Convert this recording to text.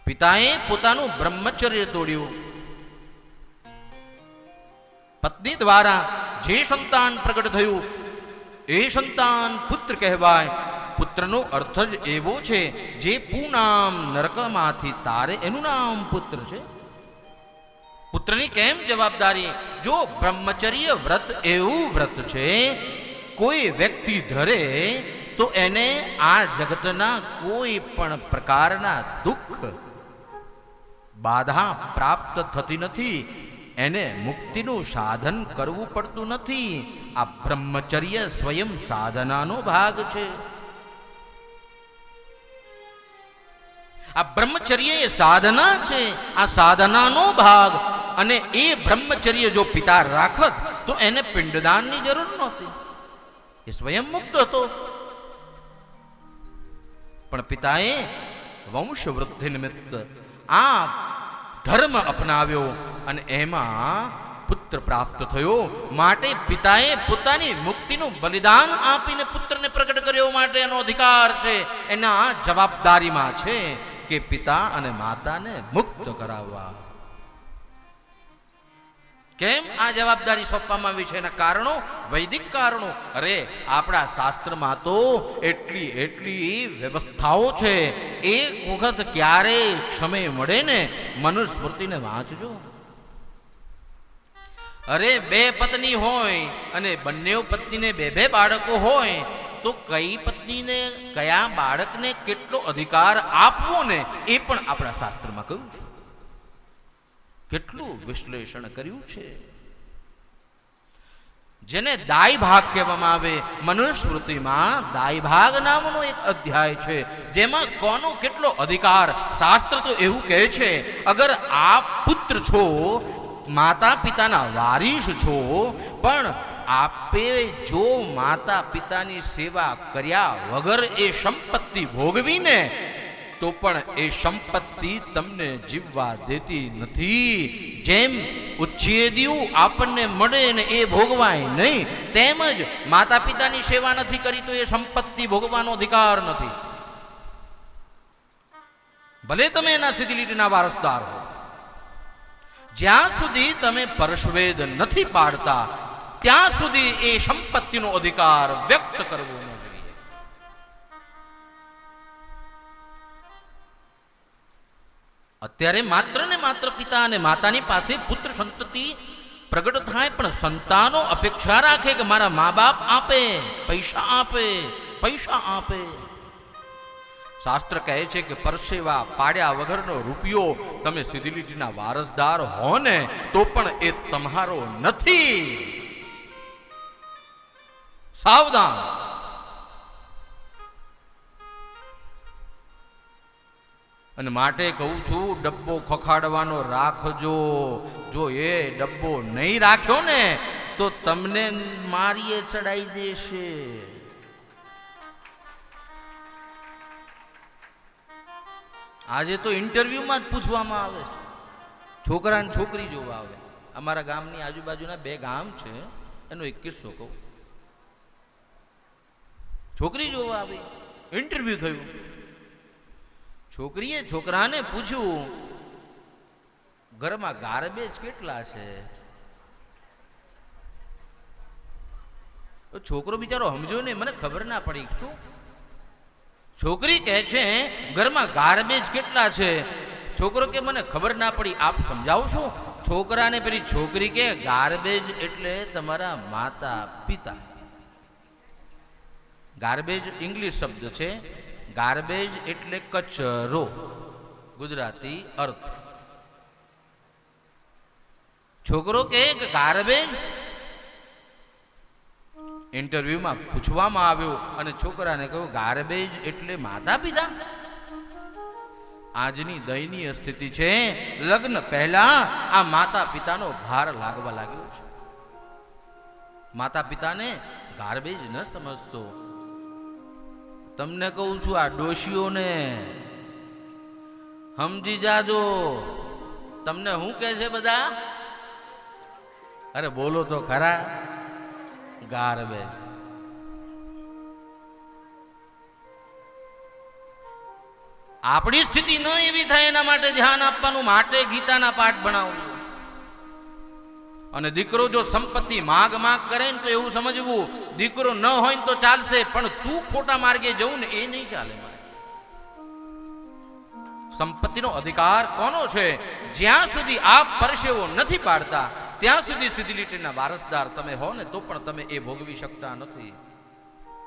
પિતાએ પોતાનું બ્રહ્મચર્ય તોડ્યું. પત્ની દ્વારા જે સંતાન પ્રગટ થયું એ સંતાન પુત્ર કહેવાય. પુત્રનો અર્થ જ એવો છે જે પૂનામ નરકમાંથી તારે, એનું નામ પુત્ર છે. પુત્રની કેમ જવાબદારી? જો બ્રહ્મચર્ય વ્રત એવું વ્રત છે, કોઈ વ્યક્તિ ધરે તો એને આ જગતના કોઈ પણ પ્રકારના દુઃખ બાધા પ્રાપ્ત થતી નથી. એને મુક્તિનું સાધન કરવું પડતું નથી. આ બ્રહ્મચર્ય સ્વયં સાધનાનો ભાગ છે. આ બ્રહ્મચર્ય એ સાધના છે, આ સાધનાનો ભાગ. અને એ બ્રહ્મચર્ય જો પિતા રાખત તો એને પિંડદાનની જરૂર નહોતી, એ સ્વયં મુક્ત હતો. પણ પિતાએ વંશ વૃદ્ધિ નિમિત્ત આ ધર્મ અપનાવ્યો અને એમાં પુત્ર પ્રાપ્ત થયો. માટે પિતાએ પોતાની મુક્તિનું બલિદાન આપીને પુત્રને પ્રગટ કર્યો. માટે એનો અધિકાર છે, એના જવાબદારીમાં છે કે પિતા અને માતાને મુક્ત કરાવવા. કેમ આ જવાબદારી સોંપવામાં આવી છે? એના કારણો, વૈદિક કારણો. અરે આપણા શાસ્ત્રમાં તો એટલી વ્યવસ્થાઓ છે. એક વખત ક્યારે સમય મળે ને મનુસ્મૃતિને વાંચજો. અરે બે પત્ની હોય અને બંને પત્નીને બે બાળકો હોય તો કઈ પત્નીને કયા બાળકને કેટલો અધિકાર આપવો ને એ પણ આપણા શાસ્ત્રમાં કહ્યું છે. કેટલું વિશ્લેષણ કર્યું છે. જેને દાય ભાગ કહેવામાં આવે, મનુસ્મૃતિમાં દાય ભાગ નામનો એક અધ્યાય છે, જેમાં કોનો કેટલો અધિકાર. શાસ્ત્ર તો એવું કહે છે, અગર આપ પુત્ર છો, માતા પિતાના વારીસ છો, પણ આપે જો માતા પિતાની સેવા કર્યા વગર એ સંપત્તિ ભોગવીને તો પણ એ સંપત્તિ તમને જીવવા દેતી નથી. જેમ ઉચ્છેદિયું આપણને મળે ને એ ભોગવાય નહીં, તેમજ માતા પિતાની સેવા નથી કરી તો એ સંપત્તિ ભોગવાનો અધિકાર નથી. ભલે તમે એના સીધી લીટીના વારસદાર હો, જ્યાં સુધી તમે પરશ્વેદ નથી પાડતા ત્યાં સુધી એ સંપત્તિનો અધિકાર વ્યક્ત કરવો ન જોઈએ. અત્યારે માત્ર ને માત્ર પિતા અને માતાની પાસે પુત્ર સંતતિ પ્રગટ થાય, પણ સંતાનો અપેક્ષા રાખે કે મારા મા બાપ આપે, પૈસા આપે, પૈસા આપે. શાસ્ત્ર કહે છે કે પરસેવા પાડ્યા વગરનો રૂપિયો તમે સીધી લીટીના વારસદાર હો ને તો પણ એ તમારો નથી. સાવધાન. અને માટે કહું છું, ડબ્બો ખખાડવાનો રાખજો. જો એ ડબ્બો નહીં રાખ્યો ને તો તમને મારીએ ચડાઈ દેશે. આજે તો ઇન્ટરવ્યુમાં જ પૂછવામાં આવે છે. છોકરા ને છોકરી જોવા આવે. અમારા ગામની આજુબાજુના 2 ગામ છે, એનો એક કિસ્સો કહું. છોકરી જોવા આવી, ઇન્ટરવ્યુ થયું. છોકરીએ છોકરાને પૂછ્યું, ઘરમાં ગાર્બેજ કેટલા છે? તો છોકરો બિચારો સમજો ને, મને ખબર ના પડી. શું? છોકરી કહે છે ઘરમાં ગાર્બેજ કેટલા છે? છોકરો કે મને ખબર ના પડી, આપ સમજાવશો? છોકરાને પેલી છોકરી કે ગાર્બેજ એટલે તમારા માતા પિતા. ગાર્બેજ ઇંગ્લિશ શબ્દ છે, ગાર્બેજ એટલે કચરો, ગુજરાતી અર્થ. છોકરો કે ગાર્બેજ ઇન્ટરવ્યુમાં પૂછવામાં આવ્યું અને છોકરાને કહ્યું ગાર્બેજ એટલે માતા પિતા. આજની દયનીય સ્થિતિ છે, લગ્ન પહેલા આ માતા પિતાનો ભાર લાગવા લાગ્યો છે. માતા પિતાને ગાર્બેજ ન સમજતો. તમને કહું છું, આ ડોશીઓને સમજી જાજો. તમને શું કહે છે બધા? અરે બોલો તો ખરા. ગાર્બેજ. આપણી સ્થિતિ ન એવી થાય એના માટે ધ્યાન આપવાનું, માટે ગીતાના પાઠ ભણાવવું. અને દીકરો જો સંપત્તિ માગ કરે ને તો એવું સમજવું દીકરો ન હોય ને તો ચાલશે, પણ તું ખોટા માર્ગે જવું ને એ નહીં ચાલે. સંપત્તિનો અધિકાર કોનો છે? જ્યાં સુધી આપ પરસેવો નથી પાડતા ત્યાં સુધી સીધી લીટીના વારસદાર તમે હો ને તો પણ તમે એ ભોગવી શકતા નથી.